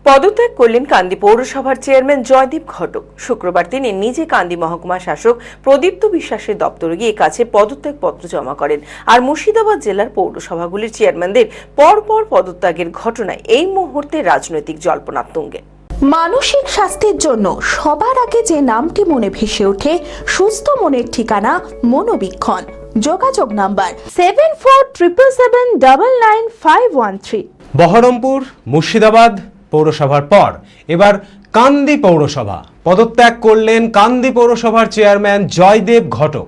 পদত্যাগ করলেন কান্দি পৌরসভার চেয়ারম্যান জয়দীপ ঘটক। শুক্রবার তিনি নিজে কান্দি মহকুমা শাসক প্রদীপ্ত বিশ্বাসের দপ্তরে গিয়ে কাছে পদত্যাগ পত্র জমা করেন। আর মুর্শিদাবাদ জেলার পৌরসভাগুলির চেয়ারম্যানদের পরপর পদত্যাগের ঘটনায় এই মুহূর্তে রাজনৈতিক জল্পনা তুঙ্গে। মানসিক স্বাস্থ্যের জন্য সবার আগে যে নামটি মনে ভেসে ওঠে, সুস্থ মনের ঠিকানা মনোবীক্ষণ। যোগাযোগ নাম্বার 7477799513। বহরমপুর মুর্শিদাবাদ পৌরসভার পর এবার কান্দি পৌরসভা। পদত্যাগ করলেন কান্দি পৌরসভার চেয়ারম্যান জয়দেব ঘটক।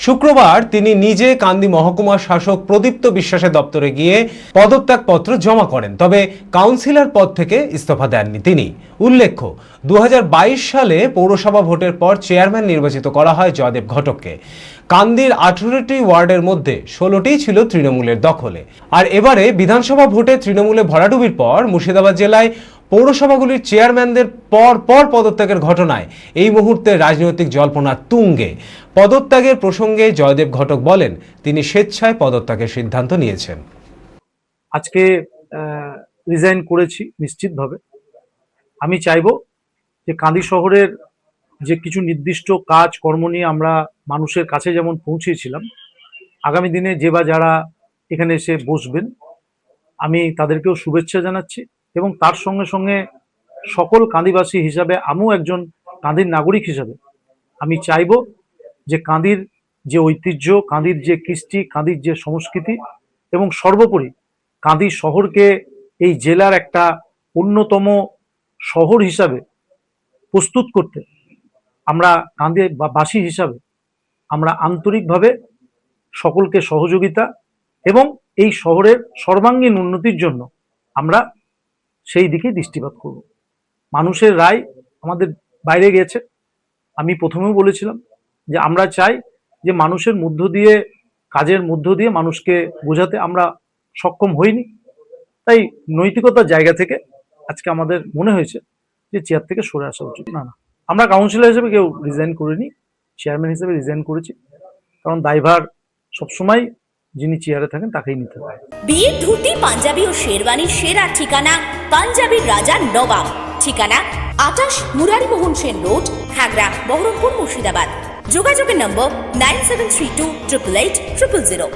শুক্রবার তিনি নিজে কান্দি মহকুমা শাসক প্রদীপ্ত বিশ্বাসের দপ্তরে গিয়ে পদত্যাগপত্র জমা করেন। তবে কাউন্সিলর পদ থেকে ইস্তফা দেননি তিনি। উল্লেখ্য, 2022 সালে পৌরসভা ভোটের পর চেয়ারম্যান নির্বাচিত করা হয় জয়দেব ঘটককে। কান্দির 18টি ওয়ার্ডের মধ্যে 16টি ছিল তৃণমূলের দখলে। আর এবারে বিধানসভা ভোটে তৃণমূলে ভরাডুবির পর মুর্শিদাবাদ জেলায় পৌরসভাগুলির চেয়ারম্যানদের পর পদত্যাগের ঘটনায় এই মুহূর্তে রাজনৈতিক জল্পনা তুঙ্গে। পদত্যাগের প্রসঙ্গে জয়দেব ঘটক বলেন, তিনি স্বেচ্ছায় পদত্যাগের সিদ্ধান্ত নিয়েছেন। আজকে রিজাইন করেছি নিশ্চিতভাবে। আমি চাইবো যে কান্দি শহরের যে কিছু নির্দিষ্ট কাজ কর্ম নিয়ে আমরা মানুষের কাছে যেমন পৌঁছেছিলাম, আগামী দিনে যে বা যারা এখানে এসে বসবেন আমি তাদেরকেও শুভেচ্ছা জানাচ্ছি। এবং তার সঙ্গে সঙ্গে সকল কান্দিবাসী হিসাবে আমিও একজন কান্দির নাগরিক হিসাবে আমি চাইবো যে কান্দির যে ঐতিহ্য, কান্দির যে কৃষ্টি, কান্দির যে সংস্কৃতি এবং সর্বোপরি কান্দি শহরকে এই জেলার একটা অন্যতম শহর হিসাবে প্রস্তুত করতে আমরা কান্দি বাসী হিসাবে আমরা আন্তরিকভাবে সকলকে সহযোগিতা এবং এই শহরের সর্বাঙ্গীন উন্নতির জন্য আমরা সেই দিকে দৃষ্টিপাত করব। মানুষের রায় আমাদের বাইরে গেছে। আমি প্রথমেও বলেছিলাম যে আমরা চাই যে মানুষের মধ্য দিয়ে, কাজের মধ্য দিয়ে মানুষকে বোঝাতে আমরা সক্ষম হইনি। তাই নৈতিকতার জায়গা থেকে আজকে আমাদের মনে হয়েছে যে চেয়ার থেকে সরে আসা উচিত। না, আমরা কাউন্সিলর হিসেবে কেউ রিজাইন করিনি, চেয়ারম্যান হিসেবে রিজাইন করেছি। কারণ দায়ভার সবসময় যিনি চেয়ারে থাকেন তাকেই নিতে হয়। বিয়ের ধুতি, পাঞ্জাবি ও শেরওয়ানির সেরা ঠিকানা পাঞ্জাবির রাজা নবাব। ঠিকানা 28 মুরারিমোহন সেন রোড, হাগড়া, বহরমপুর, মুর্শিদাবাদ। যোগাযোগের নম্বর 9732 888 000।